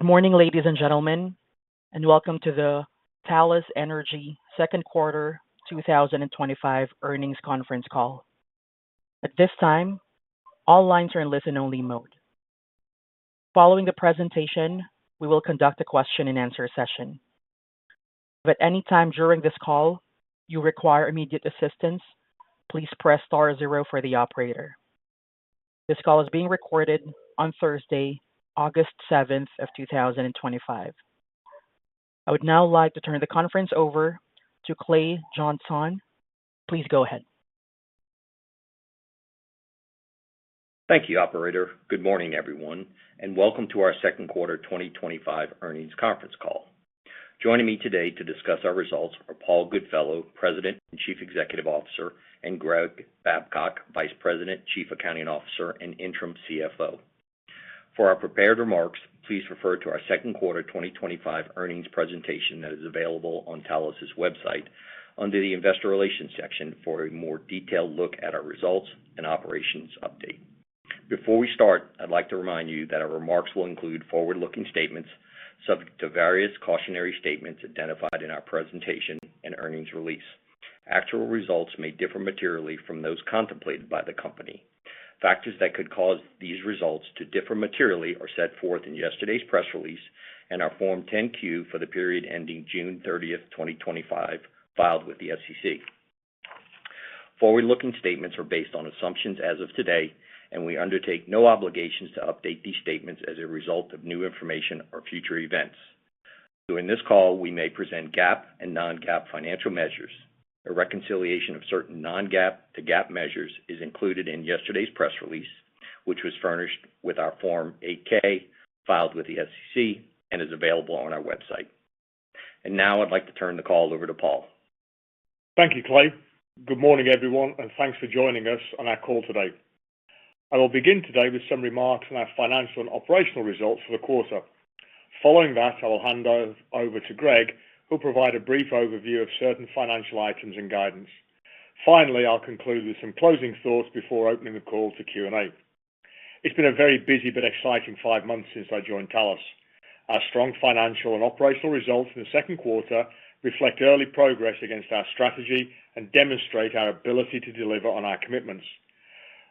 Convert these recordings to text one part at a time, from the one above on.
Morning, ladies and gentlemen, and welcome to the Talos Energy second quarter 2025 earnings conference call. At this time, all lines are in listen-only mode. Following the presentation, we will conduct a question-and-answer session. If at any time during this call you require immediate assistance, please press star zero for the operator. This call is being recorded on Thursday, August 7th of 2025. I would now like to turn the conference over to Clay Johnson. Please go ahead. Thank you, Operator. Good morning, everyone, and welcome to our second quarter 2025 earnings conference call. Joining me today to discuss our results are Paul Goodfellow, President and Chief Executive Officer, and Greg Babcock, Vice President, Chief Accounting Officer, and Interim CFO. For our prepared remarks, please refer to our second quarter 2025 earnings presentation that is available on Talos' website under the Investor Relations section for a more detailed look at our results and operations update. Before we start, I'd like to remind you that our remarks will include forward-looking statements subject to various cautionary statements identified in our presentation and earnings release. Actual results may differ materially from those contemplated by the company. Factors that could cause these results to differ materially are set forth in yesterday's press release and our Form 10-Q for the period ending June 30th, 2025, filed with the SEC. Forward-looking statements are based on assumptions as of today, and we undertake no obligations to update these statements as a result of new information or future events. During this call, we may present GAAP and non-GAAP financial measures. A reconciliation of certain non-GAAP to GAAP measures is included in yesterday's press release, which was furnished with our Form 8-K filed with the SEC and is available on our website. And now I'd like to turn the call over to Paul. Thank you, Clay. Good morning, everyone, and thanks for joining us on our call today. I will begin today with some remarks on our financial and operational results for the quarter. Following that, I will hand over to Greg, who'll provide a brief overview of certain financial items and guidance. Finally, I'll conclude with some closing thoughts before opening the call to Q&A. It's been a very busy but exciting 5 months since I joined Talos. Our strong financial and operational results in the second quarter reflect early progress against our strategy and demonstrate our ability to deliver on our commitments.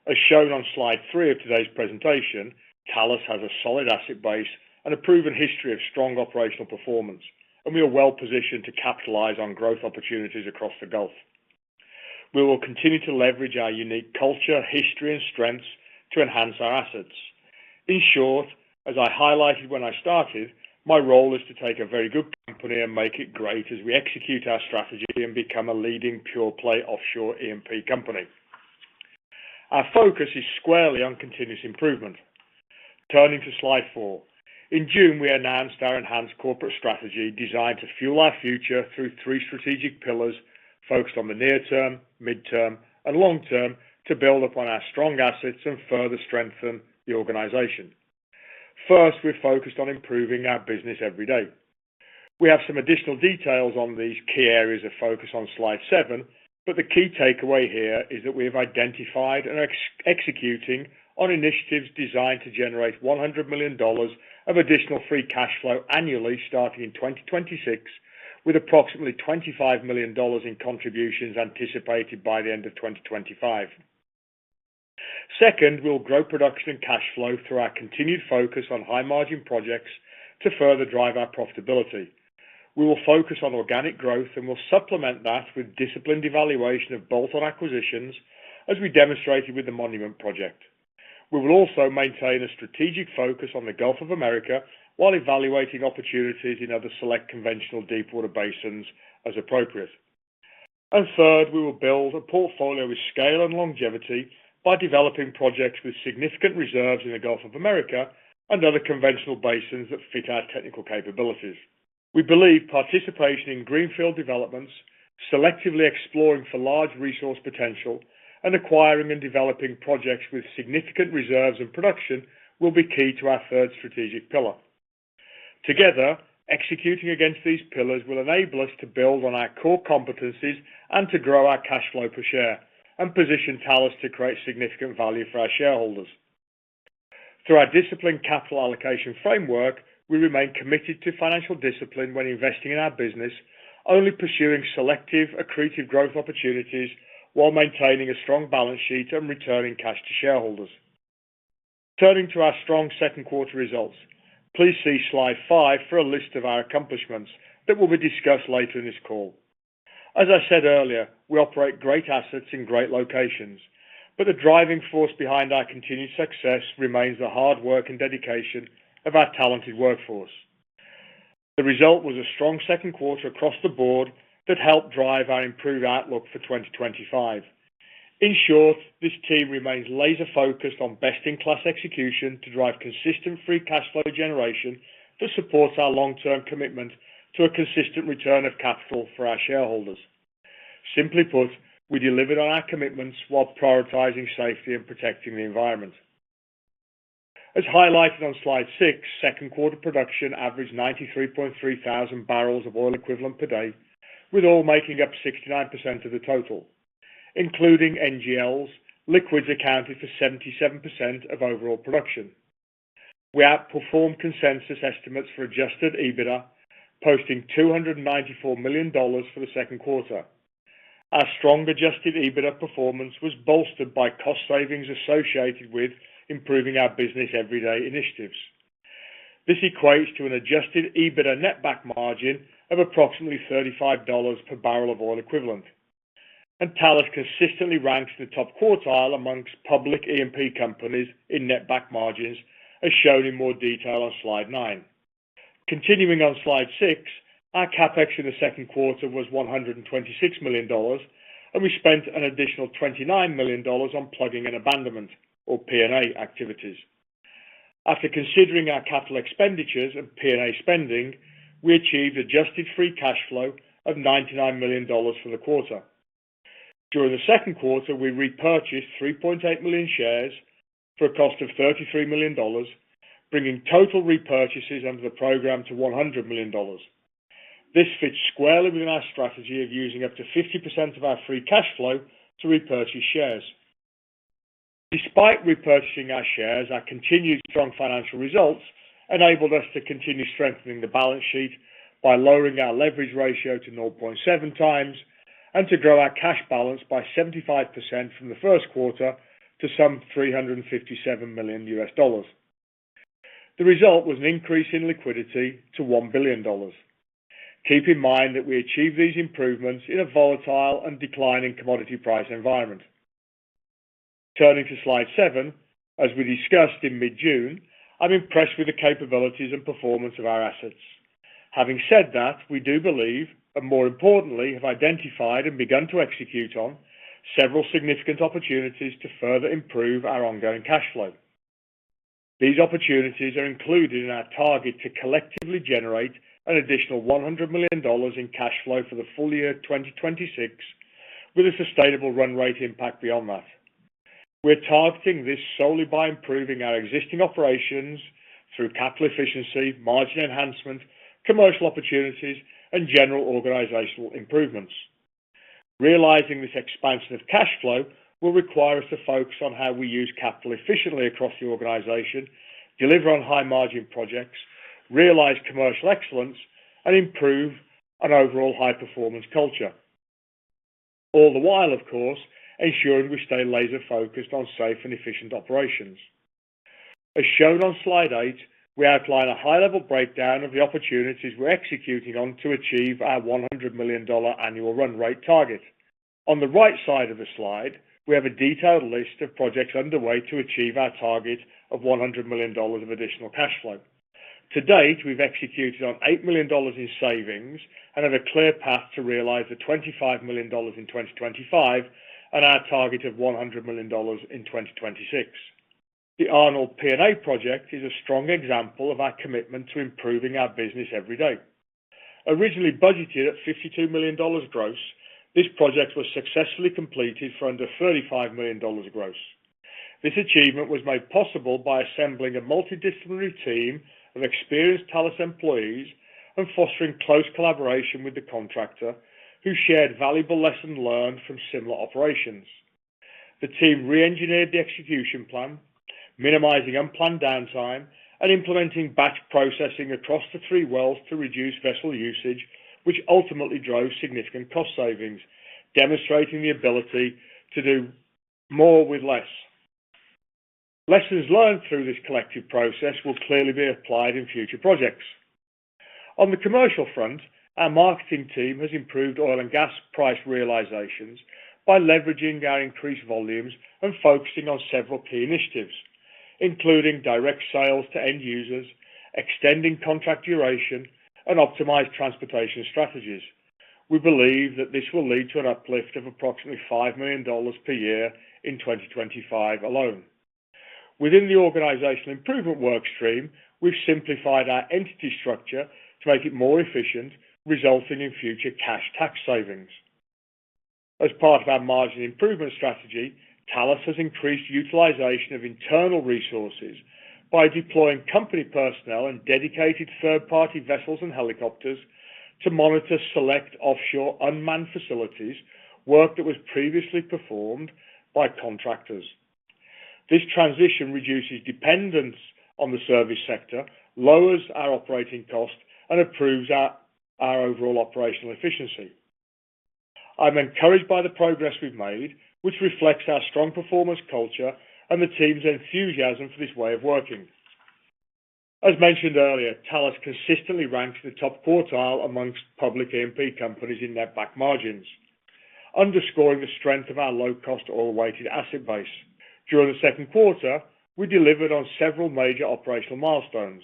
As shown on slide 3 of today's presentation, Talos has a solid asset base and a proven history of strong operational performance, and we are well positioned to capitalize on growth opportunities across the Gulf. We will continue to leverage our unique culture, history, and strengths to enhance our assets. In short, as I highlighted when I started, my role is to take a very good company and make it great as we execute our strategy and become a leading pure-play offshore E&P company. Our focus is squarely on continuous improvement. Turning to slide 4. In June, we announced our enhanced corporate strategy designed to fuel our future through 3 strategic pillars focused on the near term, mid-term, and long term to build upon our strong assets and further strengthen the organization. First, we're focused on improving our business every day. We have some additional details on these key areas of focus on slide 7, but the key takeaway here is that we have identified and are executing on initiatives designed to generate $100 million of additional free cash flow annually starting in 2026, with approximately $25 million in contributions anticipated by the end of 2025. Second, we'll grow production and cash flow through our continued focus on high-margin projects to further drive our profitability. We will focus on organic growth and will supplement that with disciplined evaluation of bolt-on acquisitions, as we demonstrated with the Monument project. We will also maintain a strategic focus on the Gulf of America while evaluating opportunities in other select conventional deepwater basins as appropriate. And third, we will build a portfolio with scale and longevity by developing projects with significant reserves in the Gulf of America and other conventional basins that fit our technical capabilities. We believe participation in greenfield developments, selectively exploring for large resource potential, and acquiring and developing projects with significant reserves and production will be key to our third strategic pillar. Together, executing against these pillars will enable us to build on our core competencies and to grow our cash flow per share and position Talos to create significant value for our shareholders. Through our disciplined capital allocation framework, we remain committed to financial discipline when investing in our business, only pursuing selective, accretive growth opportunities while maintaining a strong balance sheet and returning cash to shareholders. Turning to our strong second quarter results, please see slide 5 for a list of our accomplishments that will be discussed later in this call. As I said earlier, we operate great assets in great locations, but the driving force behind our continued success remains the hard work and dedication of our talented workforce. The result was a strong second quarter across the board that helped drive our improved outlook for 2025. In short, this team remains laser-focused on best-in-class execution to drive consistent free cash flow generation that supports our long-term commitment to a consistent return of capital for our shareholders. Simply put, we delivered on our commitments while prioritizing safety and protecting the environment. As highlighted on slide 6, second quarter production averaged 93.3 thousand barrels of oil equivalent per day, with oil making up 69% of the total. Including NGLs, liquids accounted for 77% of overall production. We outperformed consensus estimates for adjusted EBITDA, posting $294 million for the second quarter. Our strong adjusted EBITDA performance was bolstered by cost savings associated with improving our business everyday initiatives. This equates to an adjusted EBITDA netback margin of approximately $35 per barrel of oil equivalent. And Talos consistently ranks in the top quartile amongst public E&P companies in netback margins, as shown in more detail on slide 9. Continuing on slide 6, our CapEx in the second quarter was $126 million, and we spent an additional $29 million on plugging and abandonment, or P&A activities. After considering our capital expenditures and P&A spending, we achieved adjusted free cash flow of $99 million for the quarter. During the second quarter, we repurchased 3.8 million shares for a cost of $33 million, bringing total repurchases under the program to $100 million. This fits squarely within our strategy of using up to 50% of our free cash flow to repurchase shares. Despite repurchasing our shares, our continued strong financial results enabled us to continue strengthening the balance sheet by lowering our leverage ratio to 0.7 times and to grow our cash balance by 75% from the first quarter to some $357 million. The result was an increase in liquidity to $1 billion. Keep in mind that we achieved these improvements in a volatile and declining commodity price environment. Turning to slide 7, as we discussed in mid-June, I'm impressed with the capabilities and performance of our assets. Having said that, we do believe, and more importantly, have identified and begun to execute on several significant opportunities to further improve our ongoing cash flow. These opportunities are included in our target to collectively generate an additional $100 million in cash flow for the full year 2026, with a sustainable run rate impact beyond that. We're targeting this solely by improving our existing operations through capital efficiency, margin enhancement, commercial opportunities, and general organizational improvements. Realizing this expansion of cash flow will require us to focus on how we use capital efficiently across the organization, deliver on high-margin projects, realize commercial excellence, and improve an overall high-performance culture. All the while, of course, ensuring we stay laser-focused on safe and efficient operations. As shown on slide 8, we outline a high-level breakdown of the opportunities we're executing on to achieve our $100 million annual run rate target. On the right side of the slide, we have a detailed list of projects underway to achieve our target of $100 million of additional cash flow. To date, we've executed on $8 million in savings and have a clear path to realize the $25 million in 2025 and our target of $100 million in 2026. The Arnold P&A project is a strong example of our commitment to improving our business every day. Originally budgeted at $52 million gross, this project was successfully completed for under $35 million gross. This achievement was made possible by assembling a multidisciplinary team of experienced Talos employees and fostering close collaboration with the contractor, who shared valuable lessons learned from similar operations. The team re-engineered the execution plan, minimizing unplanned downtime and implementing batch processing across the 3 wells to reduce vessel usage, which ultimately drove significant cost savings, demonstrating the ability to do more with less. Lessons learned through this collective process will clearly be applied in future projects. On the commercial front, our marketing team has improved oil and gas price realizations by leveraging our increased volumes and focusing on several key initiatives, including direct sales to end users, extending contract duration, and optimized transportation strategies. We believe that this will lead to an uplift of approximately $5 million per year in 2025 alone. Within the organizational improvement work stream, we've simplified our entity structure to make it more efficient, resulting in future cash tax savings. As part of our margin improvement strategy, Talos has increased utilization of internal resources by deploying company personnel and dedicated third-party vessels and helicopters to monitor select offshore unmanned facilities, work that was previously performed by contractors. This transition reduces dependence on the service sector, lowers our operating cost, and improves our overall operational efficiency. I'm encouraged by the progress we've made, which reflects our strong performance culture and the team's enthusiasm for this way of working. As mentioned earlier, Talos consistently ranks in the top quartile amongst public E&P companies in netback margins, underscoring the strength of our low-cost oil-weighted asset base. During the second quarter, we delivered on several major operational milestones.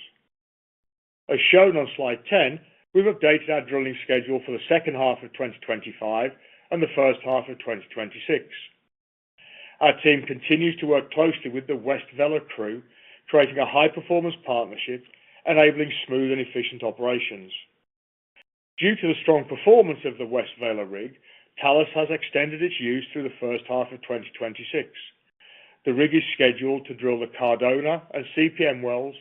As shown on slide 10, we've updated our drilling schedule for the second half of 2025 and the first half of 2026. Our team continues to work closely with the West Vela crew, creating a high-performance partnership, enabling smooth and efficient operations. Due to the strong performance of the West Vela rig, Talos has extended its use through the first half of 2026. The rig is scheduled to drill the Cardona and CPM wells,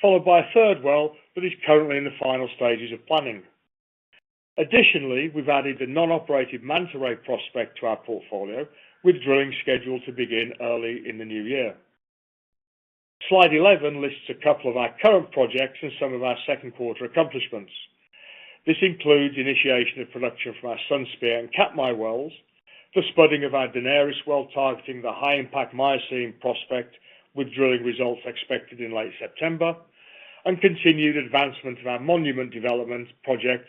followed by a third well that is currently in the final stages of planning. Additionally, we've added the non-operated Manta Ray prospect to our portfolio, with drilling scheduled to begin early in the new year. Slide 11 lists a couple of our current projects and some of our second quarter accomplishments. This includes initiation of production from our Sunspear and Katmai wells, the spudding of our Daenerys well targeting the high-impact Miocene prospect with drilling results expected in late September, and continued advancement of our Monument development project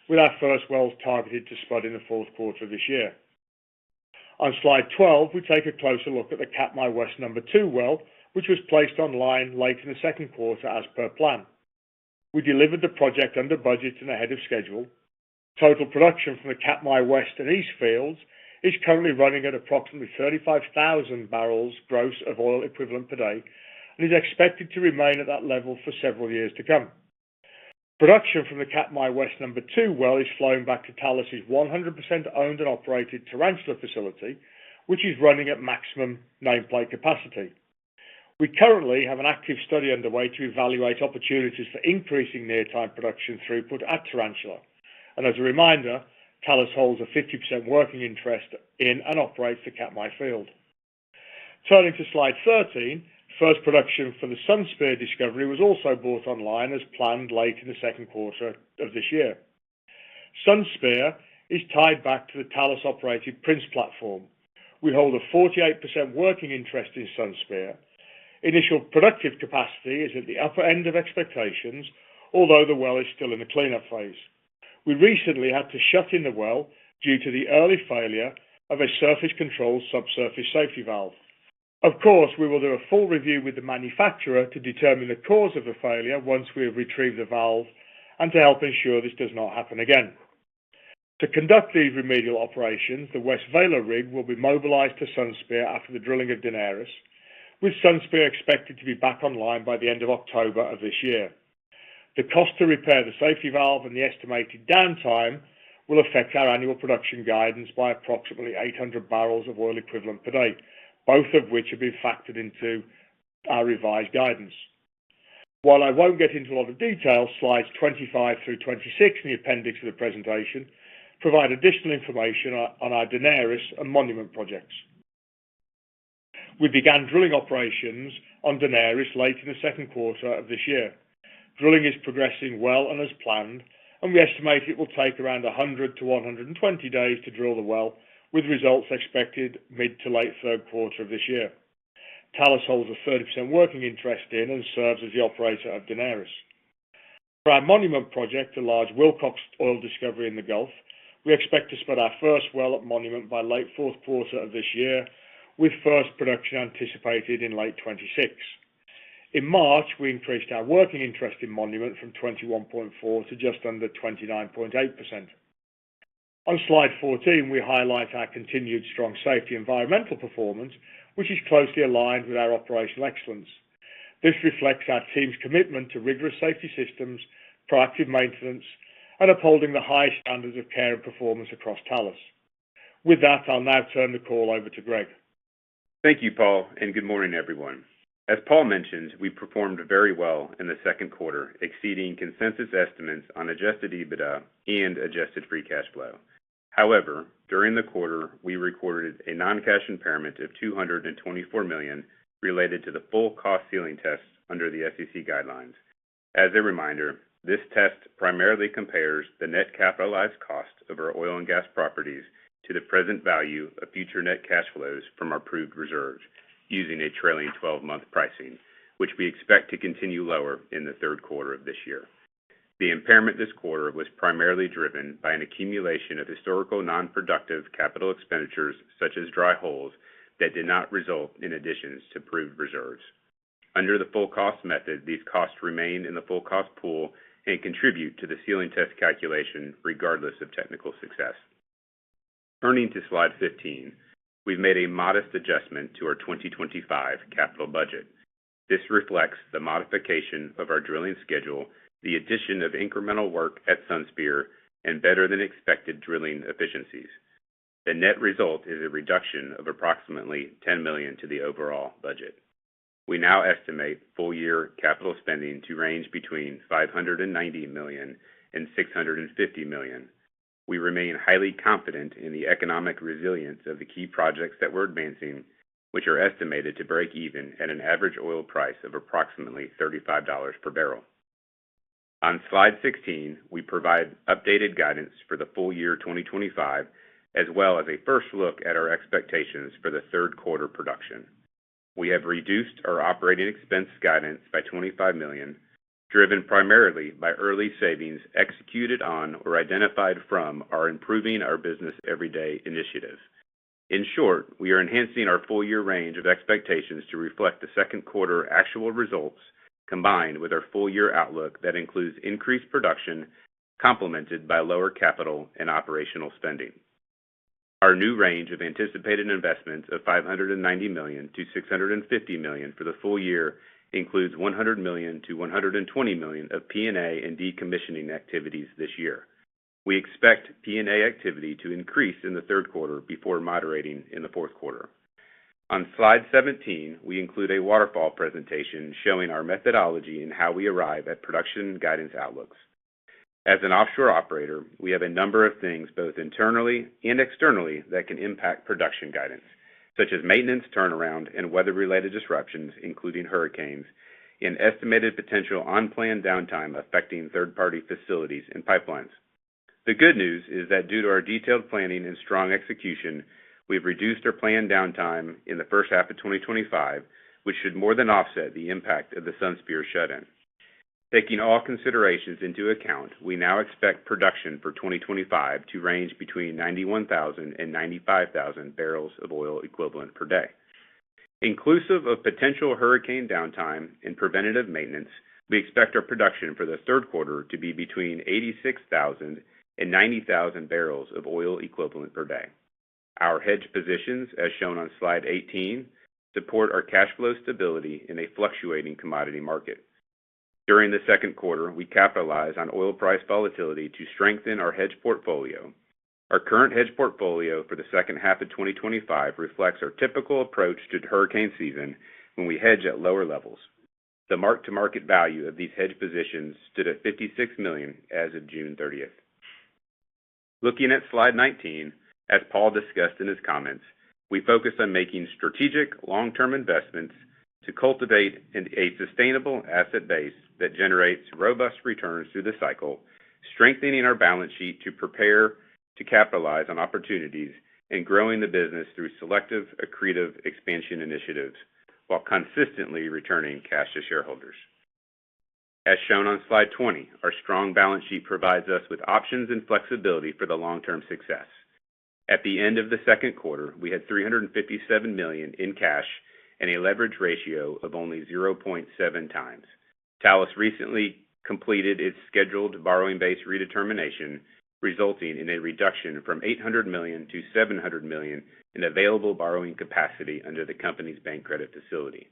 with our first wells targeted to spud in the fourth quarter of this year. On slide 12, we take a closer look at the Katmai West number 2 well, which was placed online late in the second quarter as per plan. We delivered the project under budget and ahead of schedule. Total production from the Katmai West and East fields is currently running at approximately 35,000 barrels gross of oil equivalent per day and is expected to remain at that level for several years to come. Production from the Katmai West number 2 well is flowing back to Talos' 100% owned and operated Tarantula facility, which is running at maximum nameplate capacity. We currently have an active study underway to evaluate opportunities for increasing near-time production throughput at Tarantula. And as a reminder, Talos holds a 50% working interest in and operates the Katmai field. Turning to slide 13, first production for the Sunspear discovery was also brought online as planned late in the second quarter of this year. Sunspear is tied back to the Talos-operated Prince platform. We hold a 48% working interest in Sunspear. Initial productive capacity is at the upper end of expectations, although the well is still in the cleanup phase. We recently had to shut in the well due to the early failure of a surface-controlled subsurface safety valve. Of course, we will do a full review with the manufacturer to determine the cause of the failure once we have retrieved the valve and to help ensure this does not happen again. To conduct these remedial operations, the West Vela rig will be mobilized to Sunspear after the drilling of Daenerys, with Sunspear expected to be back online by the end of October of this year. The cost to repair the safety valve and the estimated downtime will affect our annual production guidance by approximately 800 barrels of oil equivalent per day, both of which have been factored into our revised guidance. While I won't get into a lot of detail, slides 25 through 26 in the appendix of the presentation provide additional information on our Daenerys and Monument projects. We began drilling operations on Daenerys late in the second quarter of this year. Drilling is progressing well and as planned, and we estimate it will take around 100 to 120 days to drill the well, with results expected mid to late third quarter of this year. Talos holds a 30% working interest in and serves as the operator of Daenerys. For our Monument project, a large Wilcox oil discovery in the Gulf, we expect to spud our first well at Monument by late fourth quarter of this year, with first production anticipated in late 26. In March, we increased our working interest in Monument from 21.4 to just under 29.8%. On slide 14, we highlight our continued strong safety environmental performance, which is closely aligned with our operational excellence. This reflects our team's commitment to rigorous safety systems, proactive maintenance, and upholding the highest standards of care and performance across Talos. With that, I'll now turn the call over to Greg. Thank you, Paul, and good morning, everyone. As Paul mentioned, we performed very well in the second quarter, exceeding consensus estimates on adjusted EBITDA and adjusted free cash flow. However, during the quarter, we recorded a non-cash impairment of $224 million related to the full cost ceiling test under the SEC guidelines. As a reminder, this test primarily compares the net capitalized cost of our oil and gas properties to the present value of future net cash flows from our proved reserves, using a trailing 12-month pricing, which we expect to continue lower in the third quarter of this year. The impairment this quarter was primarily driven by an accumulation of historical non-productive capital expenditures, such as dry holes, that did not result in additions to proved reserves. Under the full cost method, these costs remain in the full cost pool and contribute to the ceiling test calculation regardless of technical success. Turning to slide 15, we've made a modest adjustment to our 2025 capital budget. This reflects the modification of our drilling schedule, the addition of incremental work at Sunspear, and better than expected drilling efficiencies. The net result is a reduction of approximately $10 million to the overall budget. We now estimate full-year capital spending to range between $590 million and $650 million. We remain highly confident in the economic resilience of the key projects that we're advancing, which are estimated to break even at an average oil price of approximately $35 per barrel. On slide 16, we provide updated guidance for the full year 2025, as well as a first look at our expectations for the third quarter production. We have reduced our operating expense guidance by $25 million, driven primarily by early savings executed on or identified from our Improving Our Business Everyday initiative. In short, we are enhancing our full-year range of expectations to reflect the second quarter actual results, combined with our full-year outlook that includes increased production, complemented by lower capital and operational spending. Our new range of anticipated investments of $590 million to $650 million for the full year includes $100 million to $120 million of P&A and decommissioning activities this year. We expect P&A activity to increase in the third quarter before moderating in the fourth quarter. On slide 17, we include a waterfall presentation showing our methodology and how we arrive at production guidance outlooks. As an offshore operator, we have a number of things both internally and externally that can impact production guidance, such as maintenance turnaround and weather-related disruptions, including hurricanes, and estimated potential unplanned downtime affecting third-party facilities and pipelines. The good news is that due to our detailed planning and strong execution, we've reduced our planned downtime in the first half of 2025, which should more than offset the impact of the Sunspear shut-in. Taking all considerations into account, we now expect production for 2025 to range between 91,000 and 95,000 barrels of oil equivalent per day. Inclusive of potential hurricane downtime and preventative maintenance, we expect our production for the third quarter to be between 86,000 and 90,000 barrels of oil equivalent per day. Our hedge positions, as shown on slide 18, support our cash flow stability in a fluctuating commodity market. During the second quarter, we capitalized on oil price volatility to strengthen our hedge portfolio. Our current hedge portfolio for the second half of 2025 reflects our typical approach to hurricane season when we hedge at lower levels. The mark-to-market value of these hedge positions stood at $56 million as of June 30th. Looking at slide 19, as Paul discussed in his comments, we focus on making strategic long-term investments to cultivate a sustainable asset base that generates robust returns through the cycle, strengthening our balance sheet to prepare to capitalize on opportunities, and growing the business through selective, accretive expansion initiatives, while consistently returning cash to shareholders. As shown on slide 20, our strong balance sheet provides us with options and flexibility for the long-term success. At the end of the second quarter, we had $357 million in cash and a leverage ratio of only 0.7 times. Talos recently completed its scheduled borrowing base redetermination, resulting in a reduction from $800 million to $700 million in available borrowing capacity under the company's bank credit facility.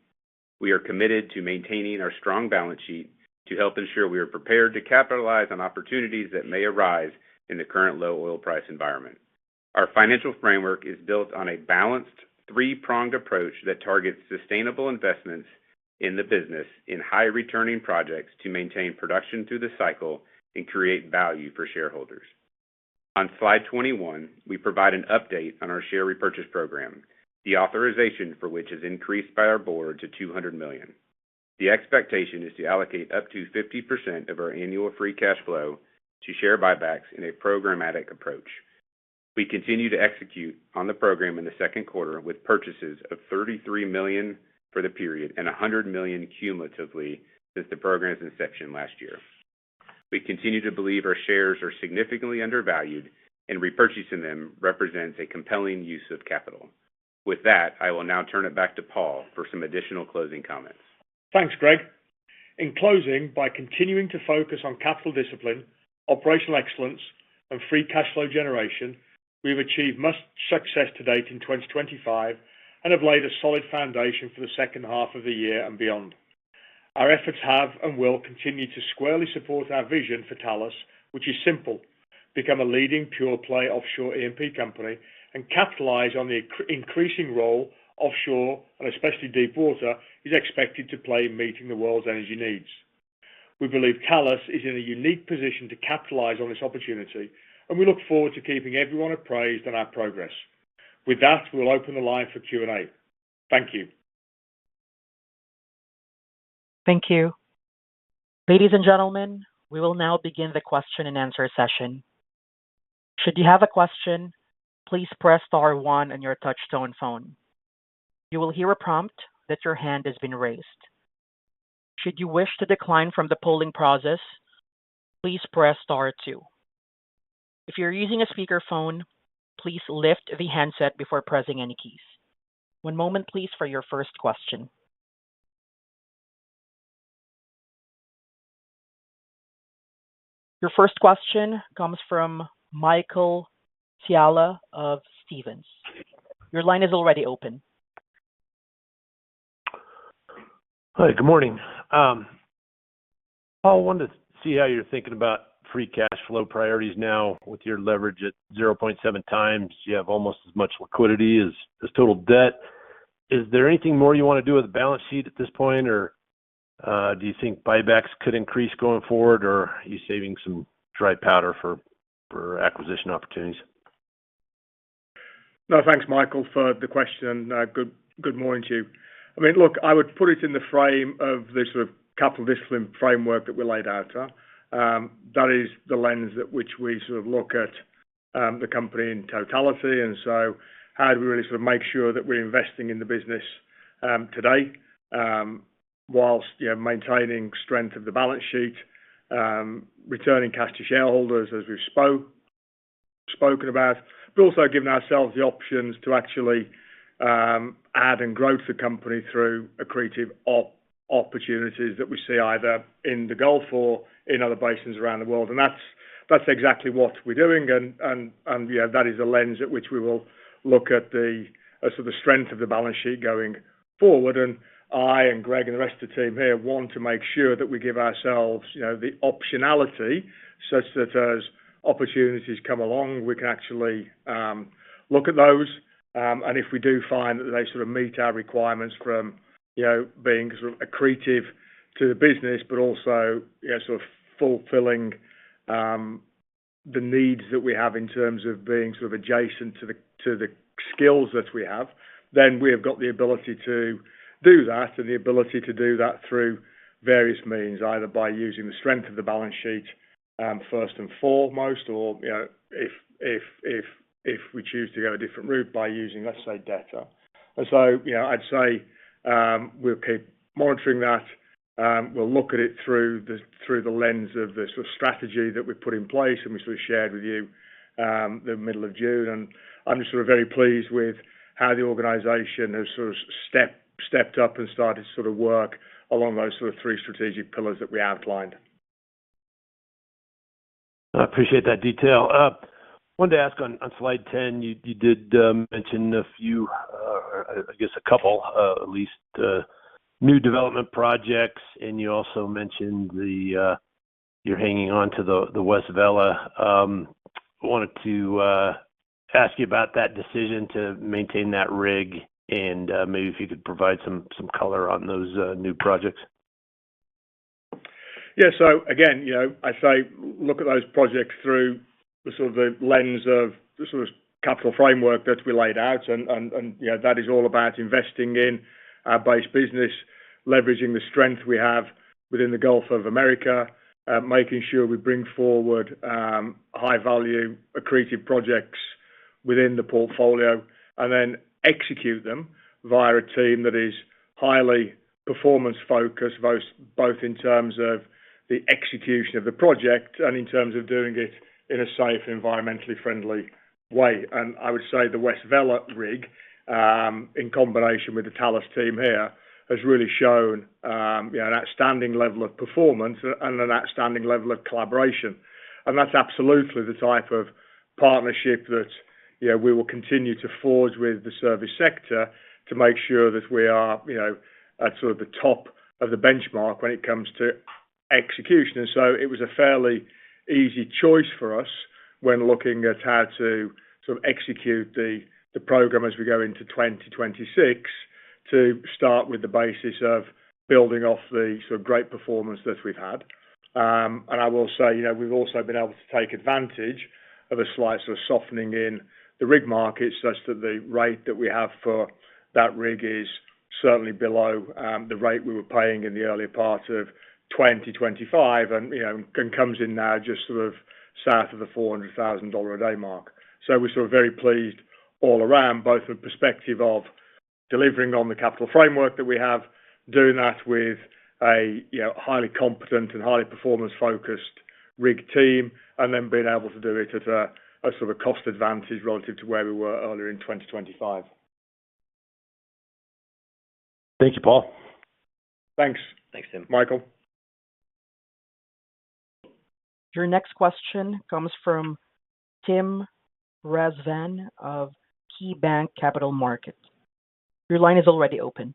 We are committed to maintaining our strong balance sheet to help ensure we are prepared to capitalize on opportunities that may arise in the current low oil price environment. Our financial framework is built on a balanced, three-pronged approach that targets sustainable investments in the business in high-returning projects to maintain production through the cycle and create value for shareholders. On slide 21, we provide an update on our share repurchase program, the authorization for which is increased by our board to $200 million. The expectation is to allocate up to 50% of our annual free cash flow to share buybacks in a programmatic approach. We continue to execute on the program in the second quarter with purchases of $33 million for the period and $100 million cumulatively since the program's inception last year. We continue to believe our shares are significantly undervalued, and repurchasing them represents a compelling use of capital. With that, I will now turn it back to Paul for some additional closing comments. Thanks, Greg. In closing, by continuing to focus on capital discipline, operational excellence, and free cash flow generation, we've achieved much success to date in 2025 and have laid a solid foundation for the second half of the year and beyond. Our efforts have and will continue to squarely support our vision for Talos, which is simple: become a leading pure-play offshore E&P company and capitalize on the increasing role offshore, and especially deep water, is expected to play in meeting the world's energy needs. We believe Talos is in a unique position to capitalize on this opportunity, and we look forward to keeping everyone appraised on our progress. With that, we'll open the line for Q&A. Thank you. Thank you. Ladies and gentlemen, we will now begin the question and answer session. Should you have a question, please press star one on your touch-tone phone. You will hear a prompt that your hand has been raised. Should you wish to decline from the polling process, please press star two. If you're using a speakerphone, please lift the handset before pressing any keys. One moment, please, for your first question. Your first question comes from Michael Scialla of Stephens. Your line is already open. Hi, good morning. Paul, I wanted to see how you're thinking about free cash flow priorities now with your leverage at 0.7 times. You have almost as much liquidity as total debt. Is there anything more you want to do with the balance sheet at this point, or do you think buybacks could increase going forward, or are you saving some dry powder for acquisition opportunities? No, thanks, Michael, for the question. Good morning to you. I mean, look, I would put it in the frame of the sort of capital discipline framework that we laid out. That is the lens at which we sort of look at the company in totality. And so how do we really sort of make sure that we're investing in the business today whilst maintaining strength of the balance sheet, returning cash to shareholders as we've spoken about, but also giving ourselves the options to actually add and grow to the company through accretive opportunities that we see either in the Gulf or in other basins around the world. And that's exactly what we're doing. And that is the lens at which we will look at the sort of strength of the balance sheet going forward. And I and Greg and the rest of the team here want to make sure that we give ourselves, the optionality such that as opportunities come along, we can actually look at those. And if we do find that they sort of meet our requirements from, being sort of accretive to the business, but also, sort of fulfilling the needs that we have in terms of being sort of adjacent to the skills that we have, then we have got the ability to do that, and the ability to do that through various means, either by using the strength of the balance sheet first and foremost, or if we choose to go a different route, by using, let's say, debt. And so I'd say we'll keep monitoring that. We'll look at it through the lens of the sort of strategy that we put in place and we sort of shared with you the middle of June. And I'm just sort of very pleased with how the organisation has sort of stepped up and started to sort of work along those sort of three strategic pillars that we outlined. I appreciate that detail. Wanted to ask on slide 10, you did mention a few, I guess a couple, at least, new development projects, and you also mentioned you're hanging on to the West Vela. Wanted to ask you about that decision to maintain that rig, and maybe if you could provide some color on those new projects. Yeah, so again, I say look at those projects through the sort of the lens of the sort of capital framework that we laid out, and that is all about investing in our base business, leveraging the strength we have within the Gulf of America, making sure we bring forward high value accretive projects within the portfolio, and then execute them via a team that is highly performance focused, both in terms of the execution of the project and in terms of doing it in a safe, environmentally friendly way. And I would say the West Vela rig, in combination with the Talos team here, has really shown an outstanding level of performance and an outstanding level of collaboration. And that's absolutely the type of partnership that we will continue to forge with the service sector to make sure that we are at sort of the top of the benchmark when it comes to execution. And so it was a fairly easy choice for us when looking at how to sort of execute the program as we go into 2026, to start with the basis of building off the sort of great performance that we've had. And I will say, we've also been able to take advantage of a slight sort of softening in the rig market, such that the rate that we have for that rig is certainly below the rate we were paying in the earlier part of 2025, and comes in now just sort of south of the $400,000 a day mark. So we're sort of very pleased all around, both from the perspective of delivering on the capital framework that we have, doing that with a highly competent and highly performance focused rig team, and then being able to do it at a sort of cost advantage relative to where we were earlier in 2025. Thank you, Paul. Thanks. Thanks, Tim. Michael. Your next question comes from Tim Razvan of KeyBanc Capital Markets. Your line is already open.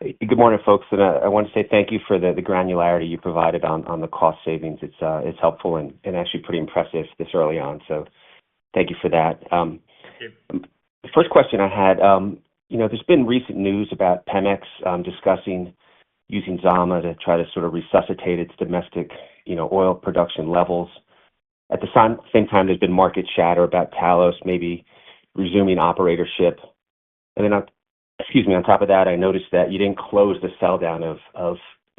Hey, good morning, folks. And I want to say thank you for the granularity you provided on the cost savings. It's helpful and actually pretty impressive this early on. So thank you for that. The first question I had, there's been recent news about Pemex discussing using Zama to try to sort of resuscitate its domestic, oil production levels. At the same time, there's been market chatter about Talos maybe resuming operatorship. And then, on top of that, I noticed that you didn't close the sell down of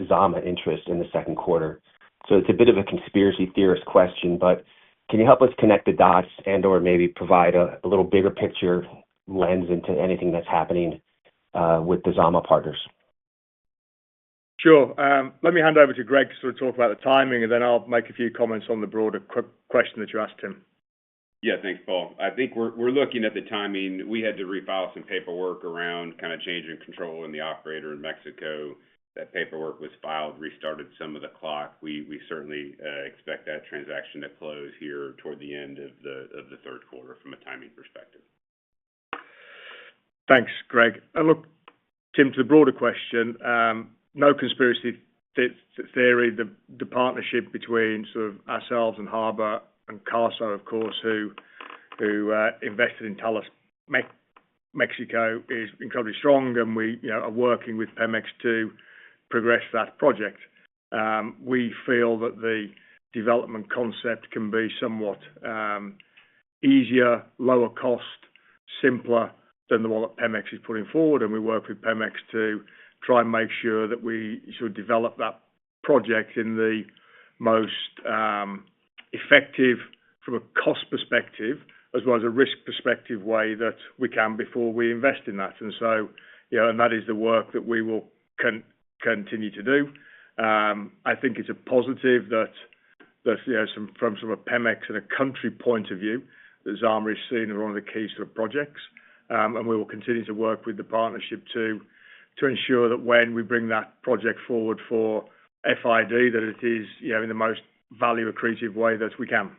Zama interest in the second quarter. So it's a bit of a conspiracy theorist question, but can you help us connect the dots and/or maybe provide a little bigger picture lens into anything that's happening with the Zama partners? Sure. Let me hand over to Greg to sort of talk about the timing, and then I'll make a few comments on the broader question that you asked him. Yeah, thanks, Paul. I think we're looking at the timing. We had to refile some paperwork around kind of changing control in the operator in Mexico. That paperwork was filed, restarted some of the clock. We certainly expect that transaction to close here toward the end of the third quarter from a timing perspective. Thanks, Greg. Look, Tim, to the broader question, no conspiracy theory. The partnership between sort of ourselves and Harbour and Carso, of course, who invested in Talos Mexico, is incredibly strong, and we are working with Pemex to progress that project. We feel that the development concept can be somewhat easier, lower cost, simpler than the one that Pemex is putting forward, and we work with Pemex to try and make sure that we sort of develop that project in the most effective from a cost perspective as well as a risk perspective way that we can before we invest in that. And so, and that is the work that we will continue to do. I think it's a positive that from a Pemex and a country point of view, that Zama is seen as one of the key sort of projects. And we will continue to work with the partnership to ensure that when we bring that project forward for FID, that it is, in the most value accretive way that we can.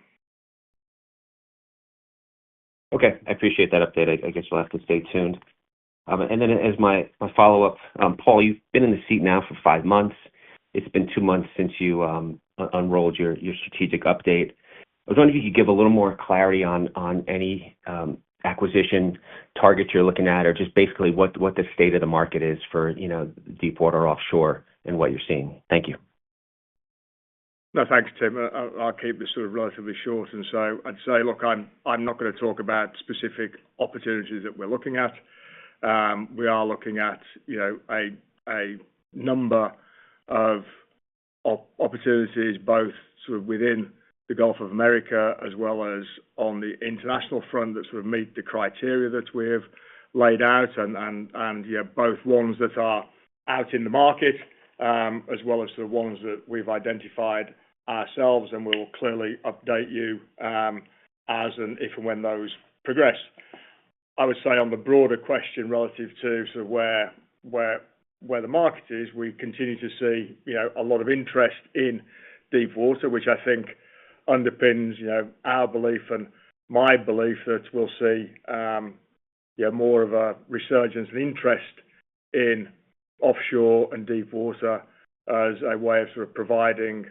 Okay, I appreciate that update. I guess we'll have to stay tuned. And then as my follow-up, Paul, you've been in the seat now for 5 months. It's been 2 months since you unrolled your strategic update. I was wondering if you could give a little more clarity on any acquisition targets you're looking at, or just basically what the state of the market is for, deep water offshore and what you're seeing. Thank you. No, thanks, Tim. I'll keep this sort of relatively short. And so I'd say, look, I'm not going to talk about specific opportunities that we're looking at. We are looking at, a number of opportunities, both sort of within the Gulf of America as well as on the international front that sort of meet the criteria that we have laid out, and both ones that are out in the market, as well as the ones that we've identified ourselves, and we'll clearly update you as and if and when those progress. I would say on the broader question relative to sort of where the market is, we continue to see, a lot of interest in deep water, which I think underpins, our belief and my belief that we'll see, more of a resurgence and interest in offshore and deep water as a way of sort of providing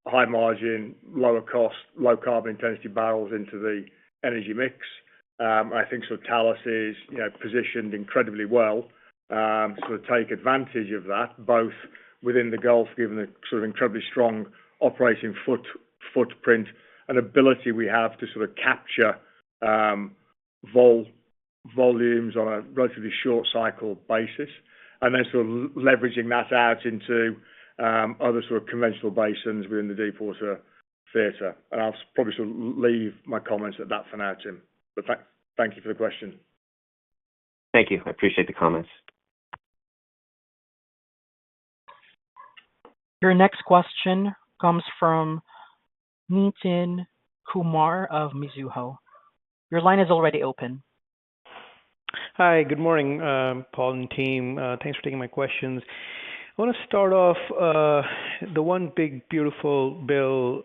high margin, lower cost, low carbon intensity barrels into the energy mix. I think sort of Talos is, positioned incredibly well to sort of take advantage of that, both within the Gulf, given the sort of incredibly strong operating footprint and ability we have to sort of capture volumes on a relatively short cycle basis, and then sort of leveraging that out into other sort of conventional basins within the deep water theatre. And I'll probably sort of leave my comments at that for now, Tim. But thank you for the question. Thank you. I appreciate the comments. Your next question comes from Nitin Kumar of Mizuho. Your line is already open. Hi, good morning, Paul and team. Thanks for taking my questions. I want to start off the one big beautiful bill.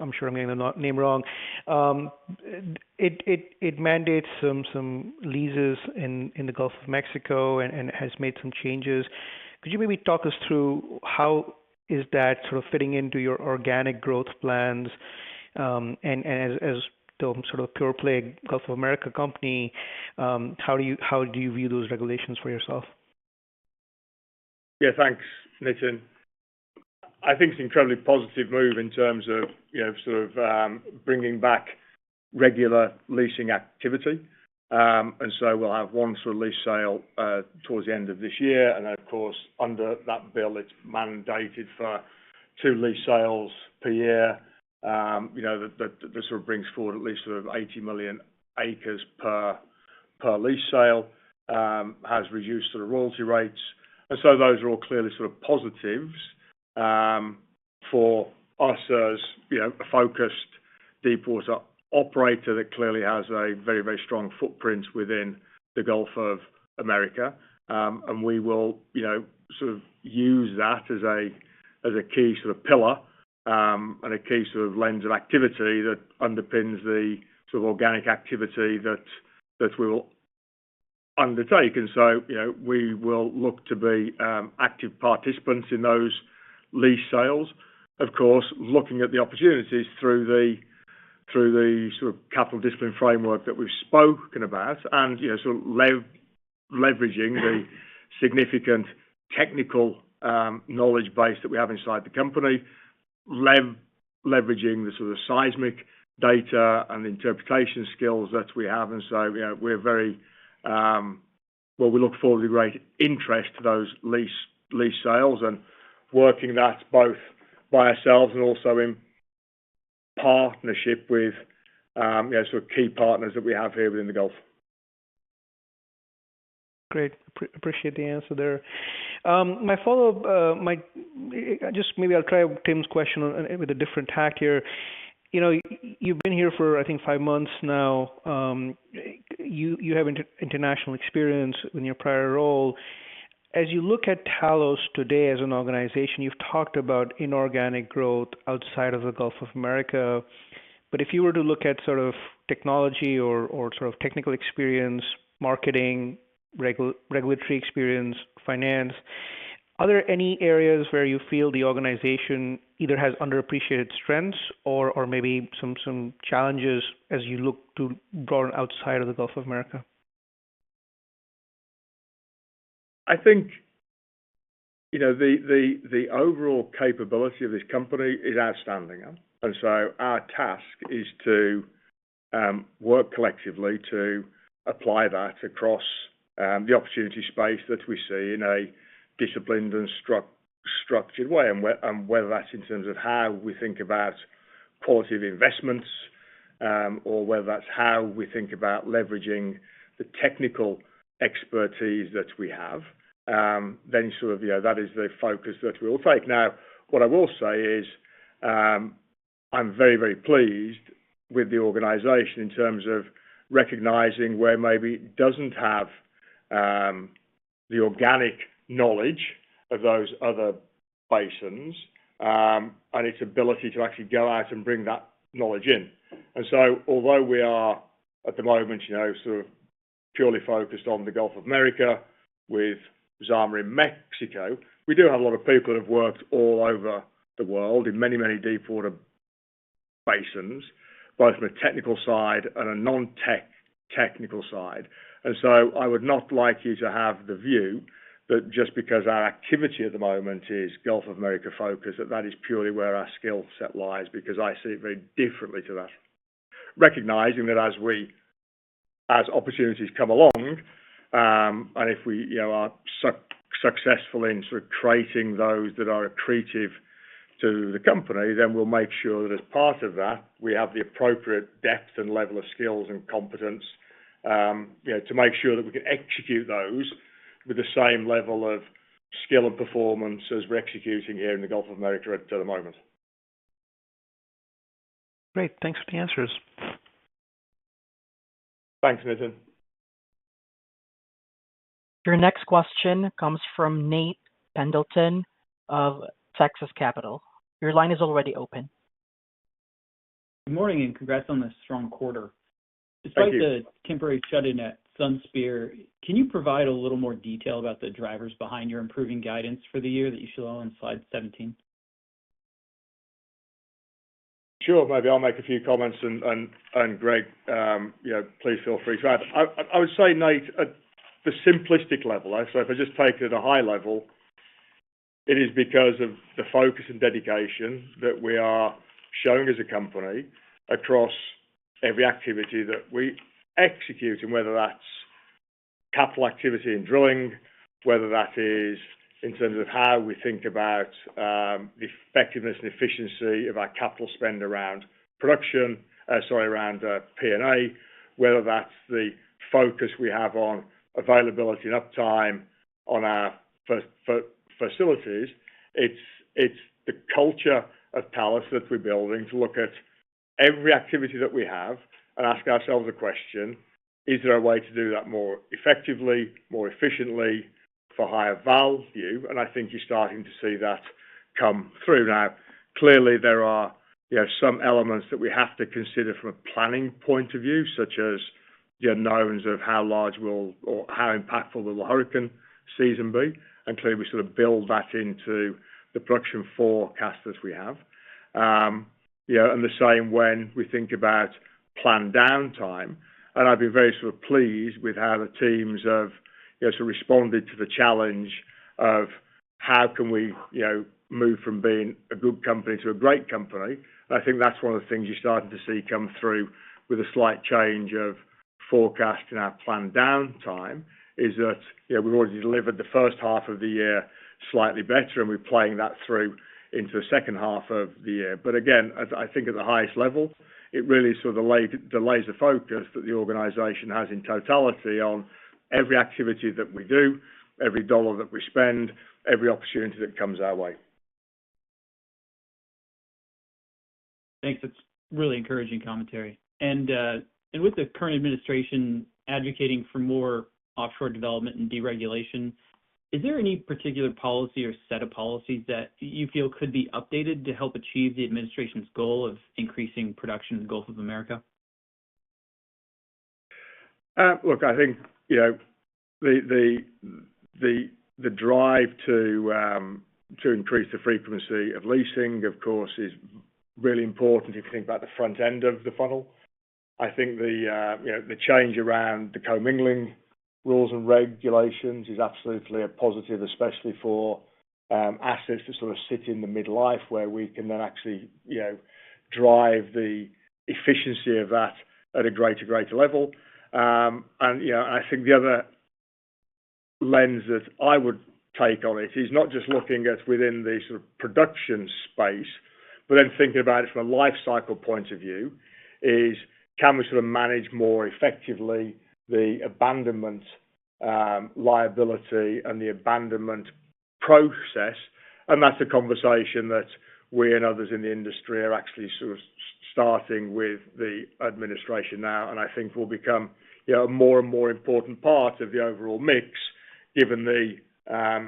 I'm sure I'm getting the name wrong. It mandates some leases in the Gulf of Mexico and has made some changes. Could you maybe talk us through how is that sort of fitting into your organic growth plans? And as the sort of pure play Gulf of America company, how do you view those regulations for yourself? Yeah, thanks, Nitin. I think it's an incredibly positive move in terms of, bringing back regular leasing activity. And so we'll have one sort of lease sale towards the end of this year. And then, of course, under that bill, it's mandated for 2 lease sales per year. That sort of brings forward at least sort of 80 million acres per lease sale, has reduced sort of royalty rates. And so those are all clearly sort of positives for us as, a focused deepwater operator that clearly has a very, very strong footprint within the Gulf of America. And we will, sort of use that as a key sort of pillar and a key sort of lens of activity that underpins the sort of organic activity that we will undertake. And so, we will look to be active participants in those lease sales, of course, looking at the opportunities through the sort of capital discipline framework that we've spoken about, and sort of leveraging the significant technical knowledge base that we have inside the company, leveraging the sort of seismic data and interpretation skills that we have. And so, we're very well, we look forward to great interest to those lease sales and working that both by ourselves and also in partnership with sort of key partners that we have here within the Gulf. Great. Appreciate the answer there. My follow-up maybe I'll try Tim's question with a different tact here. You know, you've been here for, I think, 5 months now. You have international experience in your prior role. As you look at Talos today as an organization, you've talked about inorganic growth outside of the Gulf of America. But if you were to look at sort of technology or sort of technical experience, marketing, regulatory experience, finance, are there any areas where you feel the organization either has underappreciated strengths or maybe some challenges as you look to broaden outside of the Gulf of America? I think, you know, the overall capability of this company is outstanding. And so our task is to work collectively to apply that across the opportunity space that we see in a disciplined and structured way, and whether that's in terms of how we think about quality of investments, or whether that's how we think about leveraging the technical expertise that we have, then sort of, you know, that is the focus that we will take. Now, what I will say is I'm very, very pleased with the organization in terms of recognizing where maybe it doesn't have the organic knowledge of those other basins, and its ability to actually go out and bring that knowledge in. And so, although we are at the moment, you know, sort of purely focused on the Gulf of America with Zama in Mexico, we do have a lot of people that have worked all over the world in many, many deepwater basins, both from a technical side and a non-technical side. And so I would not like you to have the view that just because our activity at the moment is Gulf of America focused, that is purely where our skill set lies, because I see it very differently to that. Recognizing that as opportunities come along, and if we, you know, are successful in sort of creating those that are accretive to the company, then we'll make sure that as part of that, we have the appropriate depth and level of skills and competence, you know, to make sure that we can execute those with the same level of skill and performance as we're executing here in the Gulf of America at the moment. Great. Thanks for the answers. Thanks, Nitin. Your next question comes from Nate Pendleton of Texas Capital. Your line is already open. Good morning and congrats on the strong quarter. Thank Despite you. the temporary shut-in at Sunspear, can you provide a little more detail about the drivers behind your improving guidance for the year that you show on slide 17? Sure, maybe I'll make a few comments and Greg, you know, please feel free to add. I would say, Nate, at the simplistic level, so if I just take it at a high level, it is because of the focus and dedication that we are showing as a company across every activity that we execute, and whether that's capital activity and drilling, whether that is in terms of how we think about the effectiveness and efficiency of our capital spend around production, around P&A, whether that's the focus we have on availability and uptime on our facilities. It's the culture of Talos that we're building to look at every activity that we have and ask ourselves a question: is there a way to do that more effectively, more efficiently, for higher value? And I think you're starting to see that come through now. Clearly, there are, you know, some elements that we have to consider from a planning point of view, such as the unknowns of how large will or how impactful will the hurricane season be, and clearly we sort of build that into the production forecast that we have. You know, and the same when we think about planned downtime. And I've been very sort of pleased with how the teams have, you know, sort of responded to the challenge of how can we, you know, move from being a good company to a great company. And I think that's one of the things you're starting to see come through with a slight change of forecast in our planned downtime is that, we've already delivered the first half of the year slightly better, and we're playing that through into the second half of the year. But again, I think at the highest level, it really sort of delays the focus that the organization has in totality on every activity that we do, every dollar that we spend, every opportunity that comes our way. Thanks. That's really encouraging commentary. And with the current administration advocating for more offshore development and deregulation, is there any particular policy or set of policies that you feel could be updated to help achieve the administration's goal of increasing production in the Gulf of America? Look, I think the drive to increase the frequency of leasing, of course, is really important if you think about the front end of the funnel. I think the change around the commingling rules and regulations is absolutely a positive, especially for assets that sort of sit in the midlife, where we can then actually drive the efficiency of that at a greater level. And I think the other lens that I would take on it is not just looking at within the sort of production space, but then thinking about it from a life cycle point of view, is can we sort of manage more effectively the abandonment liability and the abandonment process? And that's a conversation that we and others in the industry are actually sort of starting with the administration now, and I think will become a more and more important part of the overall mix, given the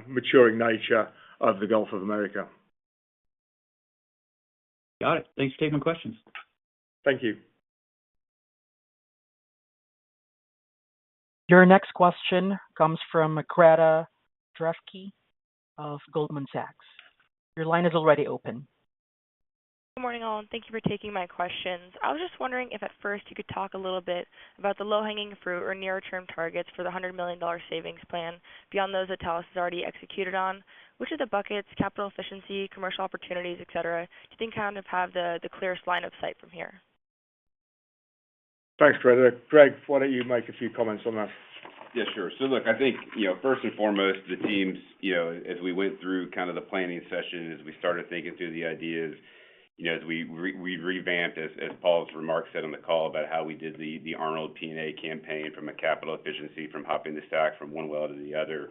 maturing nature of the Gulf of America. Got it. Thanks for taking my questions. Thank you. Your next question comes from Greta Drefke of Goldman Sachs. Your line is already open. Good morning, all, and thank you for taking my questions. I was just wondering if at first you could talk a little bit about the low-hanging fruit or near-term targets for the $100 million savings plan beyond those that Talos has already executed on. Which of the buckets, capital efficiency, commercial opportunities, et cetera, do you think kind of have the clearest line of sight from here? Thanks, Greta. Greg, why don't you make a few comments on that? Yeah, sure. So look, I think, first and foremost, the teams, as we went through kind of the planning session, as we started thinking through the ideas, as we revamped, as Paul's remarks said on the call about how we did the Arnold P&A campaign from a capital efficiency, from hopping the stack from one well to the other.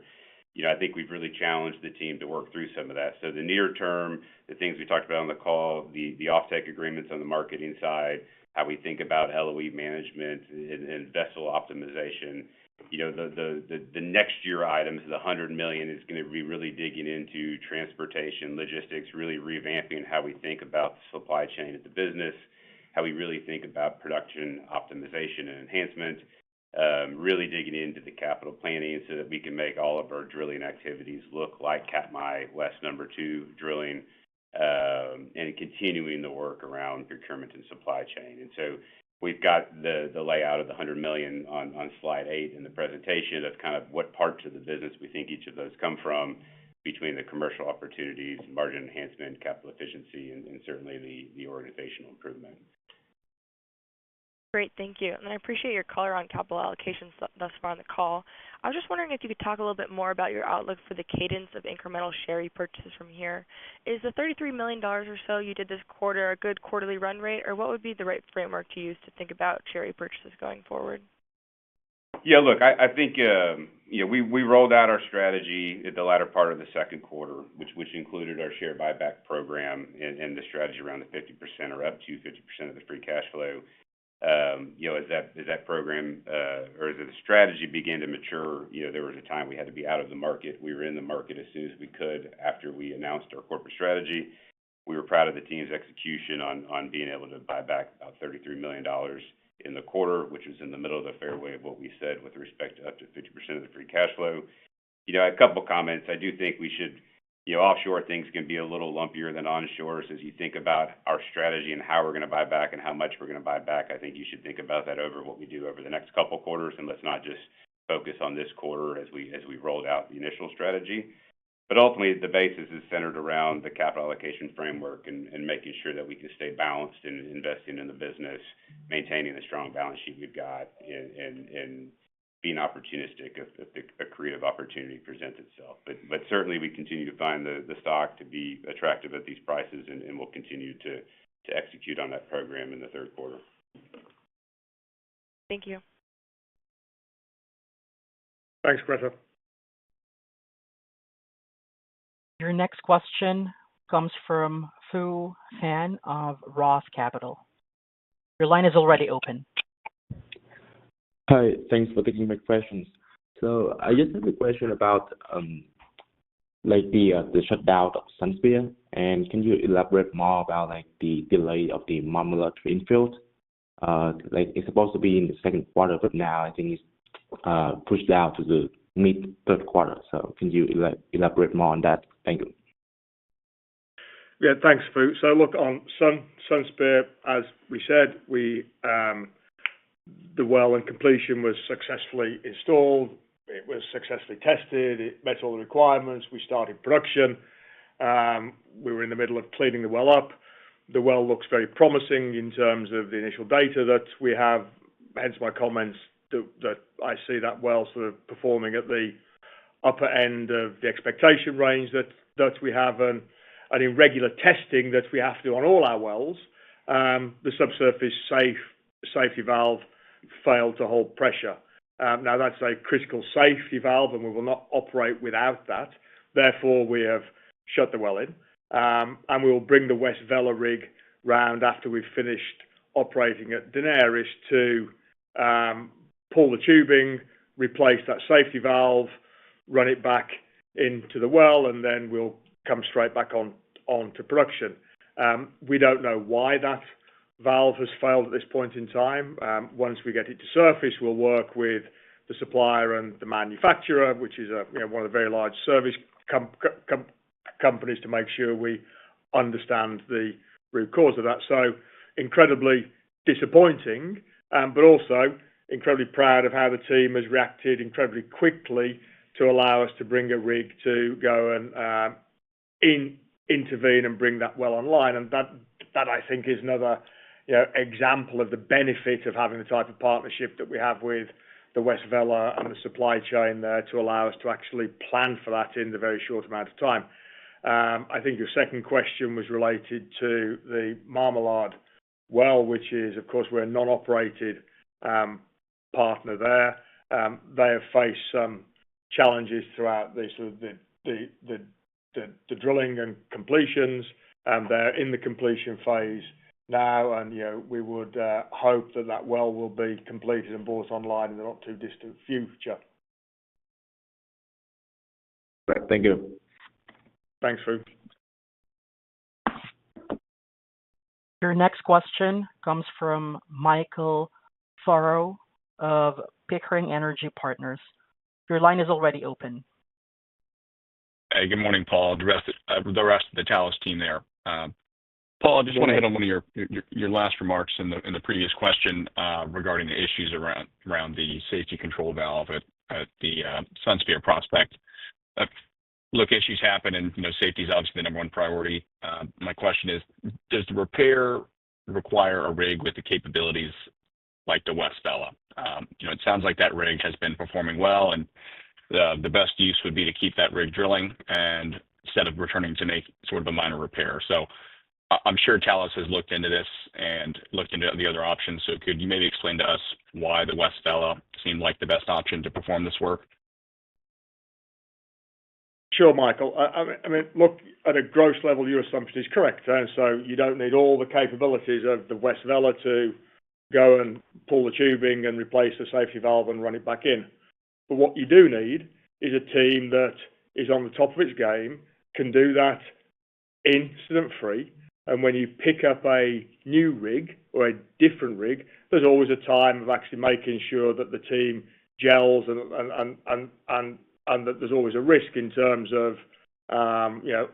I think we've really challenged the team to work through some of that. So the near term, the things we talked about on the call, the offtake agreements on the marketing side, how we think about LOE management and vessel optimization. The next year items, the $100 million, is going to be really digging into transportation, logistics, really revamping how we think about the supply chain of the business, how we really think about production optimization and enhancement, really digging into the capital planning so that we can make all of our drilling activities look like Katmai West #2 drilling, and continuing the work around procurement and supply chain. And so we've got the layout of the $100 million on slide 8 in the presentation of kind of what parts of the business we think each of those come from, between the commercial opportunities, margin enhancement, capital efficiency, and certainly the organizational improvement. Great, thank you. And I appreciate your color on capital allocation thus far on the call. I was just wondering if you could talk a little bit more about your outlook for the cadence of incremental share repurchases from here. Is the $33 million or so you did this quarter a good quarterly run rate, or what would be the right framework to use to think about share repurchases going forward? Yeah, look, I think we rolled out our strategy at the latter part of the second quarter, which included our share buyback program and the strategy around the 50% or up to 50% of the free cash flow. As that program or as the strategy began to mature, there was a time we had to be out of the market. We were in the market as soon as we could after we announced our corporate strategy. We were proud of the team's execution on being able to buy back about $33 million in the quarter, which was in the middle of the fairway of what we said with respect to up to 50% of the free cash flow. A couple comments. I do think we should, offshore things can be a little lumpier than onshore. So as you think about our strategy and how we're going to buy back and how much we're going to buy back, I think you should think about that over what we do over the next couple quarters, and let's not just focus on this quarter as we rolled out the initial strategy. But ultimately, the basis is centered around the capital allocation framework and making sure that we can stay balanced in investing in the business, maintaining the strong balance sheet we've got, and being opportunistic if a creative opportunity presents itself. But certainly, we continue to find the stock to be attractive at these prices, and we'll continue to execute on that program in the third quarter. Thank you. Thanks, Greta. Your next question comes from Fu Fan of Roth Capital. Your line is already open. Hi, thanks for taking my questions. So I just have a question about the shutdown of Sunspear, and can you elaborate more about the delay of the Marmalade Greenfield? It's supposed to be in the second quarter, but now I think it's pushed out to the mid third quarter. So can you elaborate more on that? Thank you. Yeah, thanks, Fu. So look, on Sunspear, as we said, the well and completion was successfully installed. It was successfully tested. It met all the requirements. We started production. We were in the middle of cleaning the well up. The well looks very promising in terms of the initial data that we have, hence my comments that I see that well sort of performing at the upper end of the expectation range that we have, and in regular testing that we have to do on all our wells, the subsurface safety valve failed to hold pressure. Now that's a critical safety valve, and we will not operate without that. Therefore, we have shut the well in, and we will bring the West Vela rig round after we've finished operating at Daenerys to pull the tubing, replace that safety valve, run it back into the well, and then we'll come straight back on to production. We don't know why that valve has failed at this point in time. Once we get it to surface, we'll work with the supplier and the manufacturer, which is one of the very large service companies, to make sure we understand the root cause of that. So incredibly disappointing, but also incredibly proud of how the team has reacted incredibly quickly to allow us to bring a rig to go and intervene and bring that well online. And that I think is another example of the benefit of having the type of partnership that we have with the West Vela and the supply chain there to allow us to actually plan for that in the very short amount of time. I think your second question was related to the Marmalade well, which is, of course, we're a non-operated partner there. They have faced some challenges throughout the drilling and completions, and they're in the completion phase now, and we would hope that well will be completed and brought online in the not too distant future. Right, thank you. Thanks, Fu. Your next question comes from Michael Furrow of Pickering Energy Partners. Your line is already open. Hey, good morning, Paul. The rest of the Talos team there. Paul, I just want to hit on one of your last remarks in the previous question regarding the issues around the safety control valve at the Sunspear prospect. Look, issues happen, and safety is obviously the number one priority. My question is, does the repair require a rig with the capabilities like the West Vela? It sounds like that rig has been performing well, and the best use would be to keep that rig drilling and instead of returning to make sort of a minor repair. So I'm sure Talos has looked into this and looked into the other options. So could you maybe explain to us why the West Vela seemed like the best option to perform this work? Sure, Michael. I mean, look, at a gross level, your assumption is correct. And so you don't need all the capabilities of the West Vela to go and pull the tubing and replace the safety valve and run it back in. But what you do need is a team that is on the top of its game, can do that incident-free. And when you pick up a new rig or a different rig, there's always a time of actually making sure that the team gels and that there's always a risk in terms of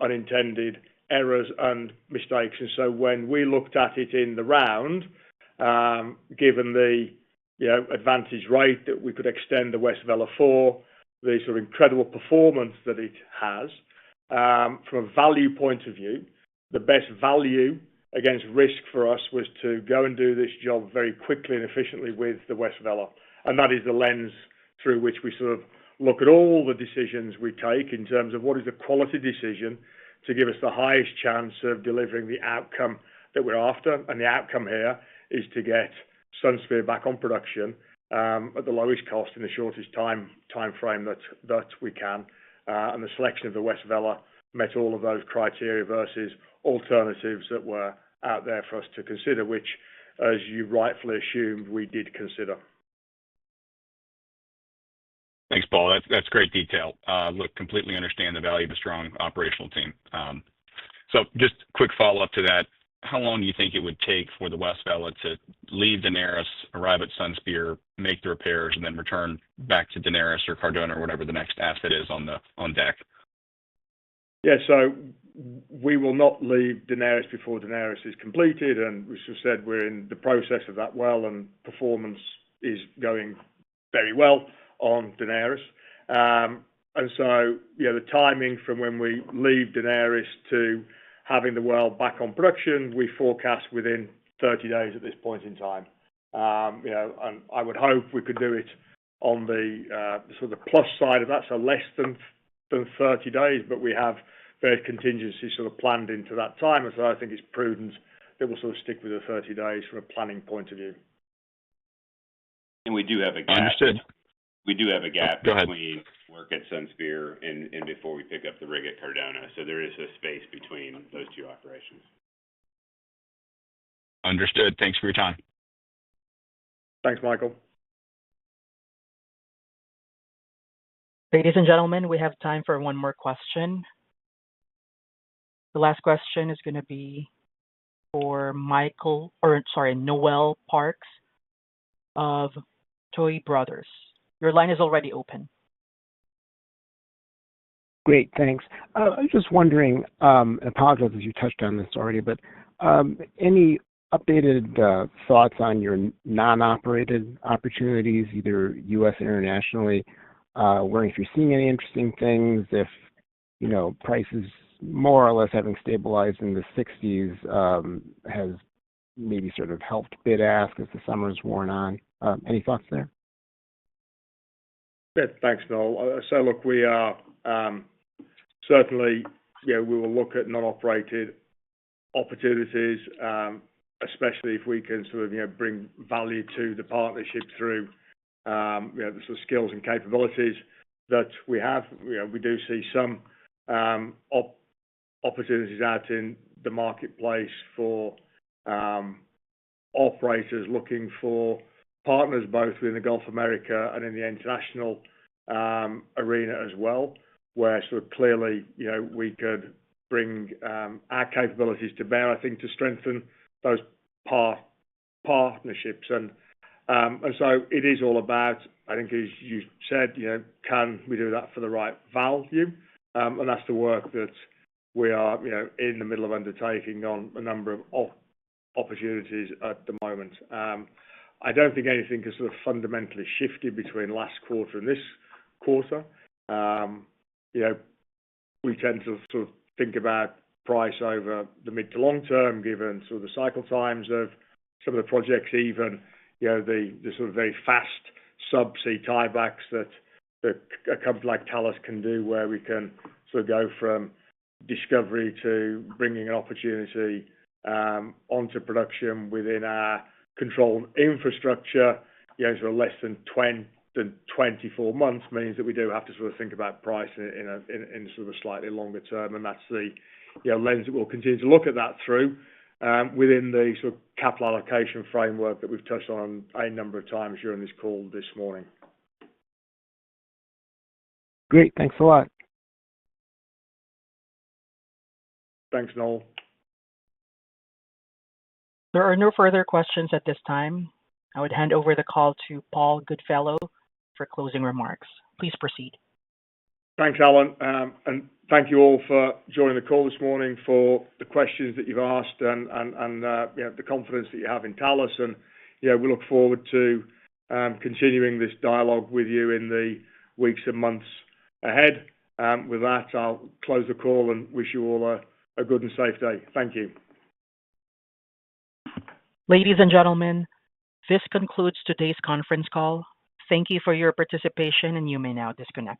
unintended errors and mistakes. And so when we looked at it in the round, given the advantage rate that we could extend the West Vela for, the sort of incredible performance that it has, from a value point of view, the best value against risk for us was to go and do this job very quickly and efficiently with the West Vela. And that is the lens through which we sort of look at all the decisions we take in terms of what is the quality decision to give us the highest chance of delivering the outcome that we're after. And the outcome here is to get Sunspear back on production at the lowest cost in the shortest time frame that we can. And the selection of the West Vela met all of those criteria versus alternatives that were out there for us to consider, which, as you rightfully assumed, we did consider. Thanks, Paul. That's great detail. Look, completely understand the value of a strong operational team. So just quick follow-up to that. How long do you think it would take for the West Vela to leave Daenerys, arrive at Sunspear, make the repairs, and then return back to Daenerys or Cardona or whatever the next asset is on deck? Yeah, so we will not leave Daenerys before Daenerys is completed, and as you said, we're in the process of that well, and performance is going very well on Daenerys. And so, the timing from when we leave Daenerys to having the well back on production, we forecast within 30 days at this point in time. And I would hope we could do it on the sort of plus side of that, so less than 30 days, but we have various contingencies sort of planned into that time, and so I think it's prudent that we'll sort of stick with the 30 days from a planning point of view. And we do have a gap. Understood. We do have a gap Go ahead. between work at Sunspear and before we pick up the rig at Cardona, so there is a space between those two operations. Understood. Thanks for your time. Thanks, Michael. Ladies and gentlemen, we have time for one more question. The last question is going to be for Noel Parks of Toy Brothers. Your line is already open. Great, thanks. I was just wondering, apologize if you touched on this already, but any updated thoughts on your non-operated opportunities, either U.S. or internationally? Wondering if you're seeing any interesting things, if, prices more or less having stabilized in the 60s has maybe sort of helped bid ask as the summer's worn on. Any thoughts there? Yeah, thanks, Noel. So look, we are certainly, we will look at non-operated opportunities, especially if we can sort of, bring value to the partnership through, the sort of skills and capabilities that we have. We do see some opportunities out in the marketplace for operators looking for partners both within the Gulf of America and in the international arena as well, where sort of clearly, we could bring our capabilities to bear, I think, to strengthen those partnerships. And so it is all about, I think, as you said, can we do that for the right value? And that's the work that we are, in the middle of undertaking on a number of opportunities at the moment. I don't think anything has sort of fundamentally shifted between last quarter and this quarter. We tend to sort of think about price over the mid to long term, given sort of the cycle times of some of the projects, even, the sort of very fast subsea tiebacks that a company like Talos can do, where we can sort of go from discovery to bringing an opportunity onto production within our controlled infrastructure, sort of less than 24 months, means that we do have to sort of think about price in sort of a slightly longer term, and that's the lens that we'll continue to look at that through within the sort of capital allocation framework that we've touched on a number of times during this call this morning. Great, thanks a lot. Thanks, Noel. There are no further questions at this time. I would hand over the call to Paul Goodfellow for closing remarks. Please proceed. Thanks, Alan. And thank you all for joining the call this morning, for the questions that you've asked and the confidence that you have in Talos. And we look forward to continuing this dialogue with you in the weeks and months ahead. With that, I'll close the call and wish you all a good and safe day. Thank you. Ladies and gentlemen, this concludes today's conference call. Thank you for your participation, and you may now disconnect.